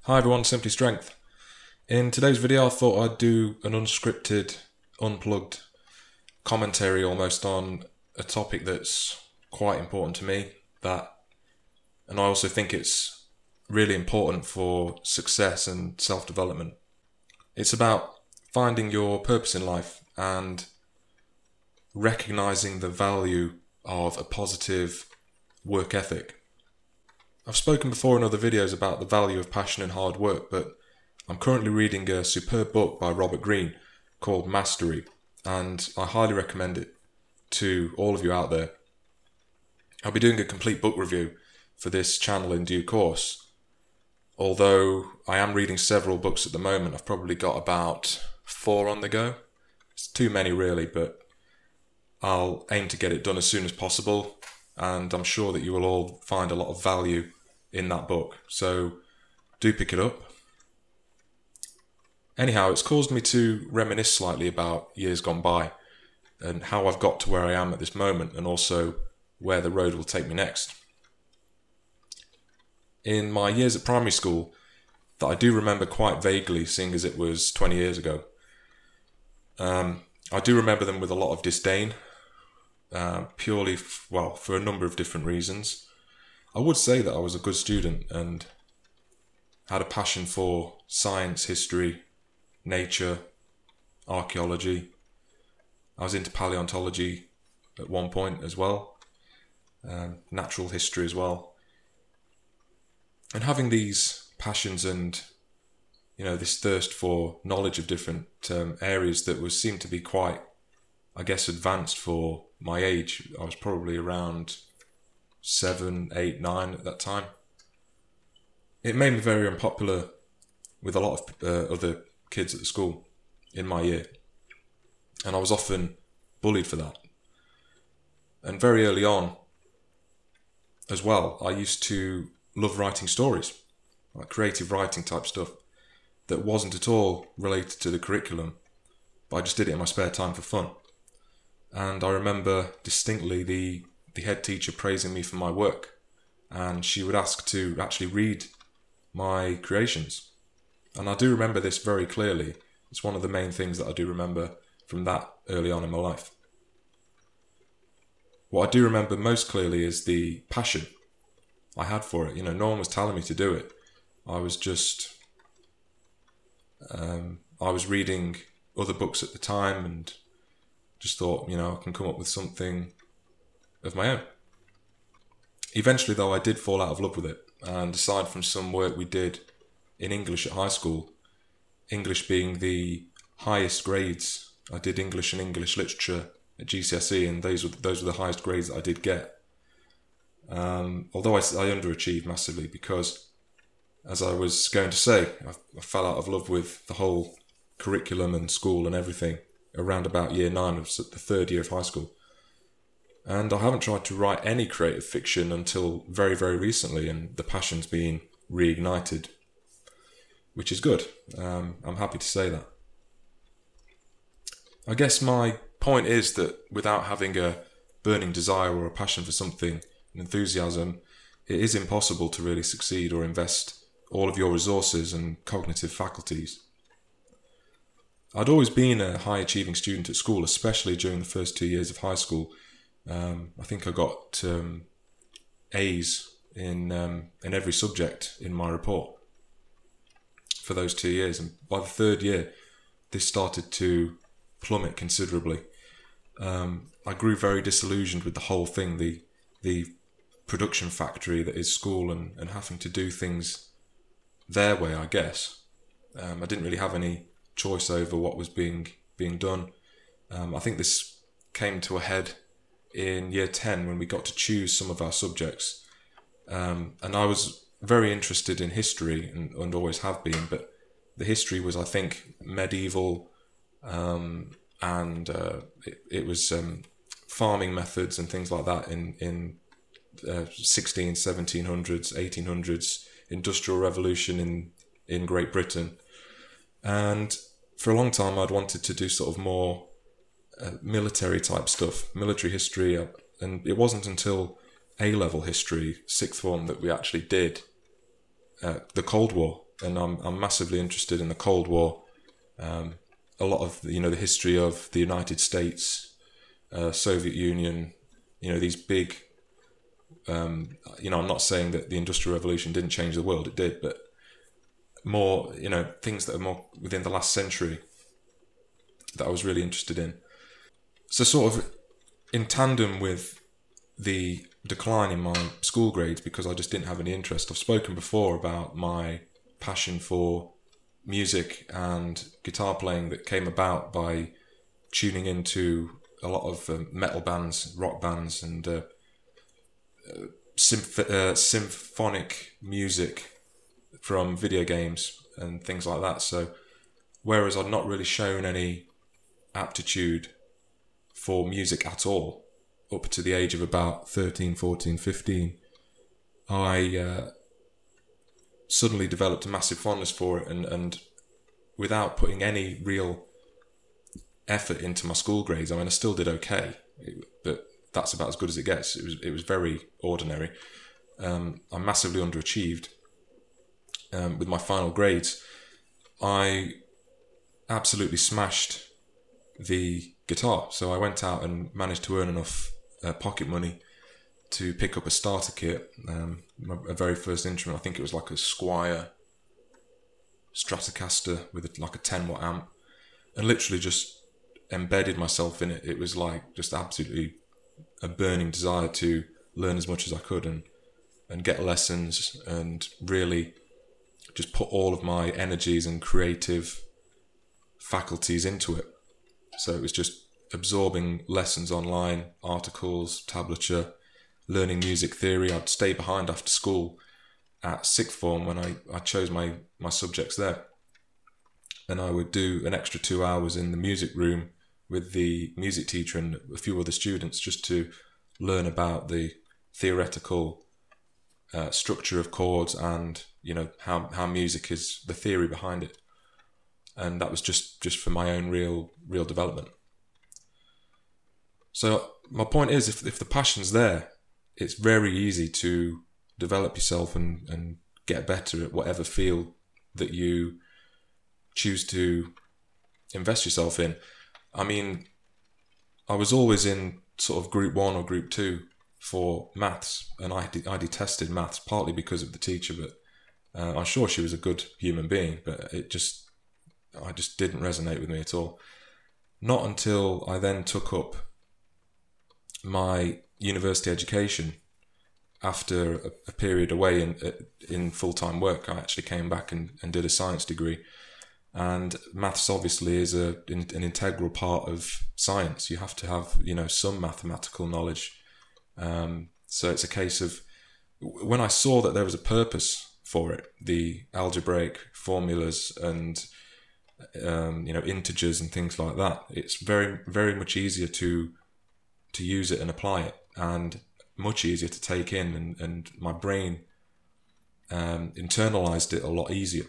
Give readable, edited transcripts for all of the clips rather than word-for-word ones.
Hi everyone, Simply Strength. In today's video I thought I'd do an unscripted, unplugged commentary almost on a topic that's quite important to me, and I also think it's really important for success and self-development. It's about finding your purpose in life and recognizing the value of a positive work ethic. I've spoken before in other videos about the value of passion and hard work, but I'm currently reading a superb book by Robert Greene called Mastery, and I highly recommend it to all of you out there. I'll be doing a complete book review for this channel in due course. Although I am reading several books at the moment, I've probably got about 4 on the go. It's too many really, but I'll aim to get it done as soon as possible, and I'm sure that you will all find a lot of value in that book, so do pick it up. Anyhow, it's caused me to reminisce slightly about years gone by and how I've got to where I am at this moment, and also where the road will take me next. In my years at primary school, that I do remember quite vaguely, seeing as it was 20 years ago, I do remember them with a lot of disdain, purely, for a number of different reasons. I would say that I was a good student and had a passion for science, history, nature, archaeology. I was into paleontology at one point as well, natural history as well. And having these passions and, this thirst for knowledge of different areas that seemed to be quite, advanced for my age. I was probably around 7, 8, 9 at that time. It made me very unpopular with a lot of other kids at the school in my year, and I was often bullied for that. And very early on as well, I used to love writing stories, like creative writing type stuff that wasn't at all related to the curriculum, but I just did it in my spare time for fun. And I remember distinctly the head teacher praising me for my work, and she would ask to actually read my creations. And I do remember this very clearly. It's one of the main things that I do remember from that early on in my life. What I do remember most clearly is the passion I had for it. No one was telling me to do it. I was just, I was reading other books at the time and just thought, I can come up with something of my own. Eventually, though, I did fall out of love with it. And aside from some work we did in English at high school, English being the highest grades, I did English and English literature at GCSE, and those were the highest grades that I did get. Although I underachieved massively because, as I was going to say, I fell out of love with the whole curriculum and school and everything around about year 9 of the 3rd year of high school. And I haven't tried to write any creative fiction until very, very recently, and the passion's been reignited, which is good. I'm happy to say that. I guess my point is that without having a burning desire or a passion for something, an enthusiasm, it is impossible to really succeed or invest all of your resources and cognitive faculties. I'd always been a high-achieving student at school, especially during the first 2 years of high school. I think I got A's in every subject in my report for those 2 years, and by the 3rd year, this started to plummet considerably. I grew very disillusioned with the whole thing, the production factory that is school, and having to do things their way, I guess. I didn't really have any choice over what was being done. I think this came to a head in year 10 when we got to choose some of our subjects. And I was very interested in history and always have been, but the history was, I think, medieval, and it was farming methods and things like that in 1700s, 1800s, Industrial Revolution in Great Britain. And for a long time I'd wanted to do sort of more military type stuff, military history, and it wasn't until A-level history, 6th form, that we actually did the Cold War and I'm massively interested in the Cold War. A lot of the history of the United States, Soviet Union, these big. I'm not saying that the Industrial Revolution didn't change the world; it did, but more, things that are more within the last century that I was really interested in. So, sort of in tandem with the decline in my school grades, because I just didn't have any interest. I've spoken before about my passion for music and guitar playing that came about by tuning into a lot of metal bands, rock bands, and symphonic music from video games and things like that. So whereas I'd not really shown any aptitude for music at all up to the age of about 13, 14, 15, I suddenly developed a massive fondness for it, and without putting any real effort into my school grades, I mean, I still did okay, but that's about as good as it gets. It was very ordinary. I massively underachieved with my final grades. I absolutely smashed the guitar, so I went out and managed to earn enough pocket money to pick up a starter kit. My very first instrument, I think it was like a Squier Stratocaster with like a 10-watt amp, and literally just embedded myself in it. It was like just absolutely a burning desire to learn as much as I could and get lessons and really just put all of my energies and creative faculties into it. So it was just absorbing lessons online, articles, tablature, learning music theory. I'd stay behind after school at sixth form when I chose my subjects there. And I would do an extra 2 hours in the music room with the music teacher and a few other students just to learn about the theoretical structure of chords and how music is, the theory behind it. And that was just for my own real development. So my point is, if the passion's there, it's very easy to develop yourself and get better at whatever field that you choose to invest yourself in. I mean, I was always in sort of group 1 or group 2 for maths, and I detested maths, partly because of the teacher, but I'm sure she was a good human being, but I just didn't resonate with me at all. Not until I then took up my university education after a period away in full-time work. I actually came back and did a science degree. And maths obviously is an integral part of science. You have to have, some mathematical knowledge. So it's a case of, when I saw that there was a purpose for it, the algebraic formulas and, integers and things like that, it's very, very much easier to use it and apply it, and much easier to take in, and my brain internalized it a lot easier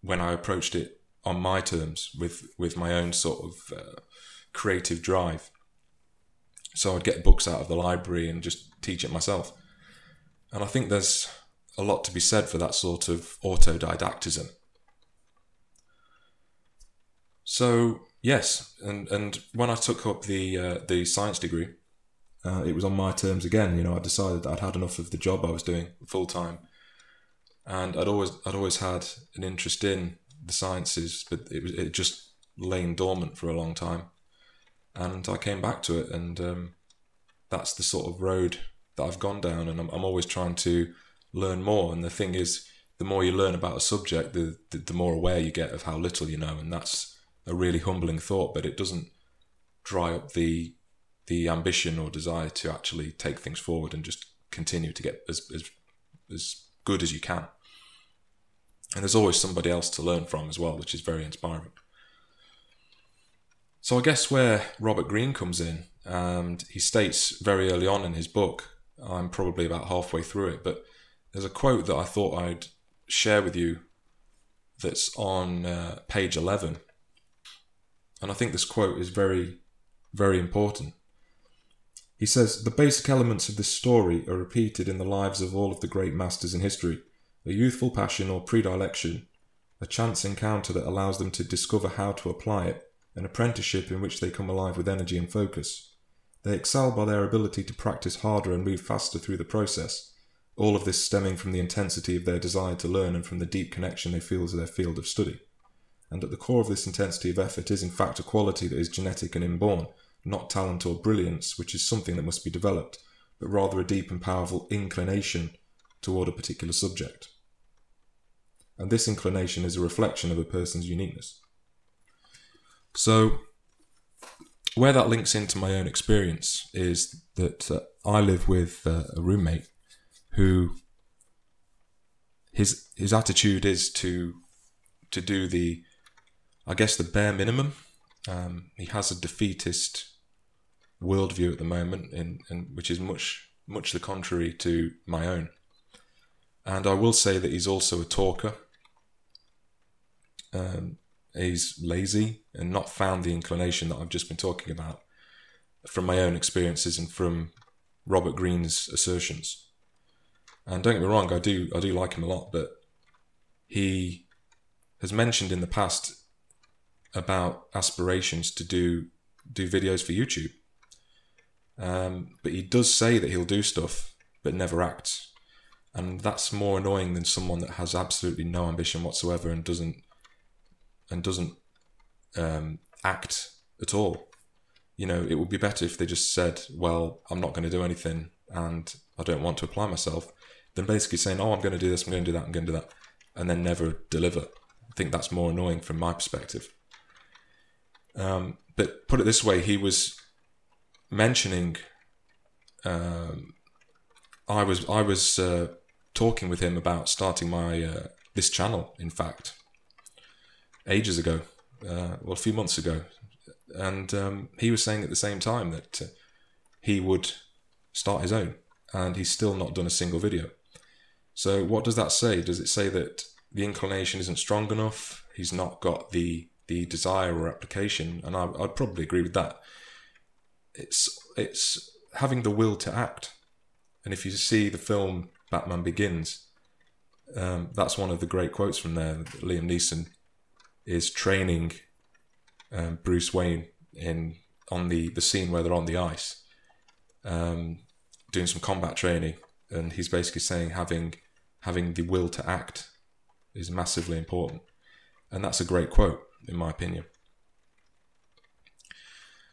when I approached it on my terms with my own sort of creative drive. So I'd get books out of the library and just teach it myself. And I think there's a lot to be said for that sort of autodidactism. So yes, and when I took up the science degree, it was on my terms again. I decided that I'd had enough of the job I was doing full time, and I'd always had an interest in the sciences, but it just lain dormant for a long time, and I came back to it, and that's the sort of road that I've gone down, and I'm always trying to learn more. And the thing is, the more you learn about a subject, the more aware you get of how little you know, and that's a really humbling thought, but it doesn't dry up the ambition or desire to actually take things forward and just continue to get as good as you can. And there's always somebody else to learn from as well, which is very inspiring. So I guess where Robert Greene comes in, and he states very early on in his book, I'm probably about halfway through it, but there's a quote that I thought I'd share with you that's on page 11. And I think this quote is very, very important. He says, "The basic elements of this story are repeated in the lives of all of the great masters in history, a youthful passion or predilection, a chance encounter that allows them to discover how to apply it, an apprenticeship in which they come alive with energy and focus. They excel by their ability to practice harder and move faster through the process, all of this stemming from the intensity of their desire to learn and from the deep connection they feel to their field of study. And at the core of this intensity of effort is in fact a quality that is genetic and inborn, not talent or brilliance, which is something that must be developed, but rather a deep and powerful inclination toward a particular subject. And this inclination is a reflection of a person's uniqueness. So, where that links into my own experience is that I live with a roommate who his attitude is to do the bare minimum. He has a defeatist worldview at the moment, and which is much the contrary to my own. And I will say that he's also a talker. He's lazy and not found the inclination that I've just been talking about from my own experiences and from Robert Greene's assertions. And don't get me wrong, I do like him a lot, but he has mentioned in the past about aspirations to do videos for YouTube. But he does say that he'll do stuff, but never acts. And that's more annoying than someone that has absolutely no ambition whatsoever and doesn't act at all. You know, it would be better if they just said, well, I'm not going to do anything and I don't want to apply myself, than basically saying, oh, I'm going to do this, I'm going to do that, I'm going to do that, and then never deliver. I think that's more annoying from my perspective. But put it this way, he was mentioning, I was talking with him about starting my this channel, in fact, ages ago, a few months ago, and he was saying at the same time that he would start his own, and he's still not done a single video. So what does that say? Does it say that the inclination isn't strong enough? He's not got the desire or application? And I'd probably agree with that. It's having the will to act. And if you see the film Batman Begins, that's one of the great quotes from there. Liam Neeson is training Bruce Wayne on the scene where they're on the ice, doing some combat training, and he's basically saying having the will to act is massively important. And that's a great quote, in my opinion.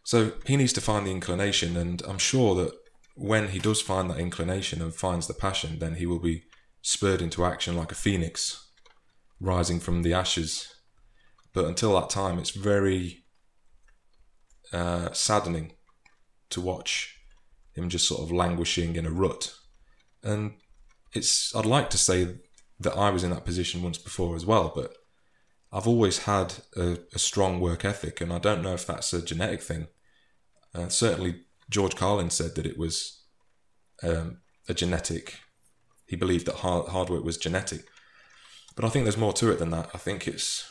So he needs to find the inclination, and I'm sure that when he does find that inclination and finds the passion, then he will be spurred into action like a phoenix rising from the ashes. But until that time, it's very saddening to watch him just sort of languishing in a rut. And I'd like to say that I was in that position once before as well, but I've always had a strong work ethic, and I don't know if that's a genetic thing. Certainly George Carlin said that it was a genetic. He believed that hard work was genetic. But I think there's more to it than that. I think it's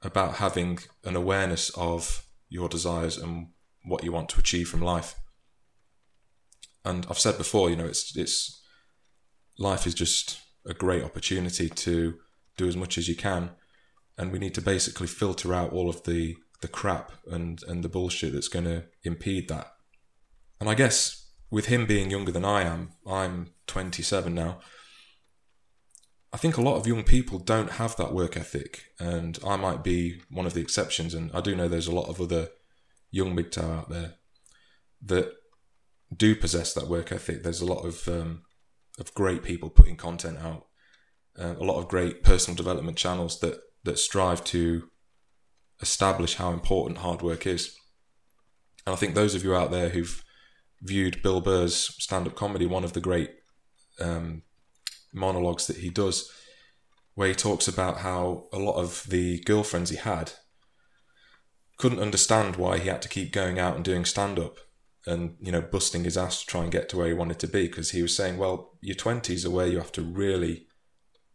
about having an awareness of your desires and what you want to achieve from life. And I've said before, it's life is just a great opportunity to do as much as you can, and we need to basically filter out all of the crap and the bullshit that's going to impede that. And I guess with him being younger than I am, I'm 27 now, I think a lot of young people don't have that work ethic, and I might be one of the exceptions. And I do know there's a lot of other young MGTOW out there that do possess that work ethic. There's a lot of great people putting content out, a lot of great personal development channels that strive to establish how important hard work is. And I think those of you out there who've viewed Bill Burr's stand-up comedy, one of the great monologues that he does, where he talks about how a lot of the girlfriends he had couldn't understand why he had to keep going out and doing stand-up and, busting his ass to try and get to where he wanted to be, because he was saying, well, your 20s are where you have to really,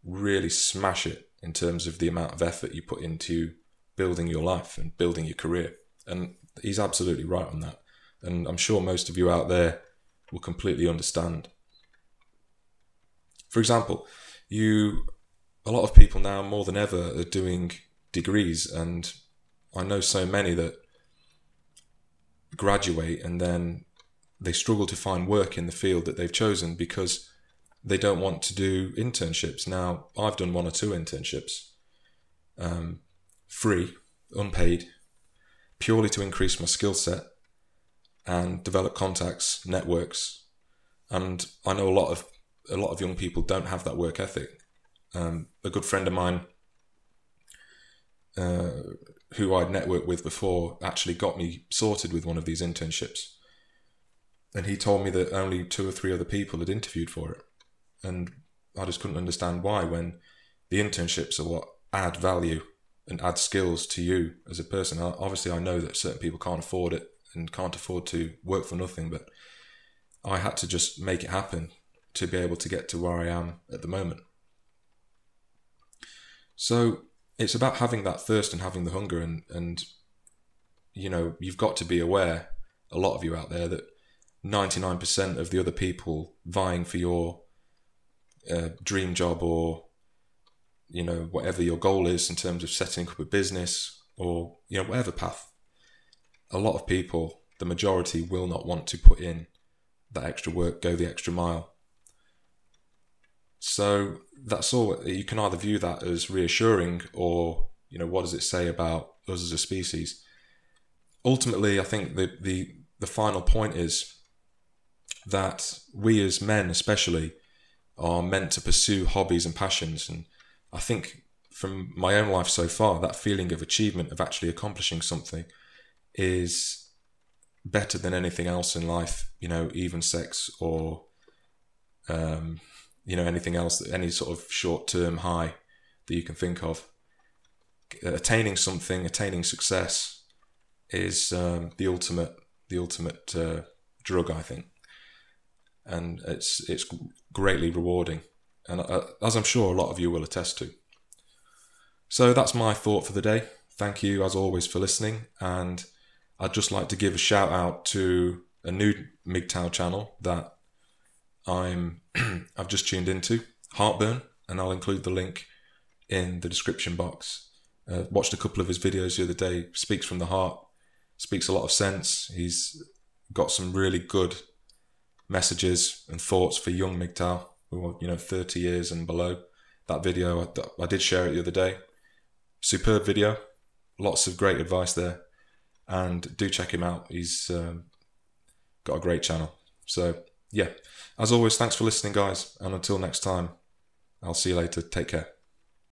really smash it in terms of the amount of effort you put into building your life and building your career. And he's absolutely right on that. And I'm sure most of you out there will completely understand. For example, you a lot of people now more than ever are doing degrees, and I know so many that graduate and then they struggle to find work in the field that they've chosen because they don't want to do internships. Now, I've done 1 or 2 internships, free, unpaid, purely to increase my skill set and develop contacts, networks. And I know a lot of young people don't have that work ethic. A good friend of mine, who I'd networked with before, actually got me sorted with one of these internships. And he told me that only 2 or 3 other people had interviewed for it. And I just couldn't understand why, when the internships are what add value and add skills to you as a person. Obviously, I know that certain people can't afford it and can't afford to work for nothing, but I had to just make it happen to be able to get to where I am at the moment. So it's about having that thirst and having the hunger, and you know, you've got to be aware, a lot of you out there, that 99% of the other people vying for your dream job, or you know, whatever your goal is in terms of setting up a business, or you know, whatever path, a lot of people, the majority, will not want to put in that extra work, go the extra mile. So that's all. You can either view that as reassuring, or you know, what does it say about us as a species? Ultimately, I think the final point is that we as men especially are meant to pursue hobbies and passions. And I think from my own life so far, that feeling of achievement, of actually accomplishing something, is better than anything else in life, you know, even sex, or you know, anything else, any sort of short-term high that you can think of. Attaining something, attaining success is the ultimate drug, I think, and it's greatly rewarding, and as I'm sure a lot of you will attest to. So that's my thought for the day. Thank you as always for listening, and I'd just like to give a shout out to a new MGTOW channel that I've just tuned into, Heartburn, and I'll include the link in the description box. Watched a couple of his videos the other day. Speaks from the heart, speaks a lot of sense. He's got some really good messages and thoughts for young MGTOW, who are, you know, 30 years and below. That video, I did share it the other day. Superb video, lots of great advice there, and do check him out. He's got a great channel. So yeah, as always, thanks for listening, guys, and until next time, I'll see you later. Take care.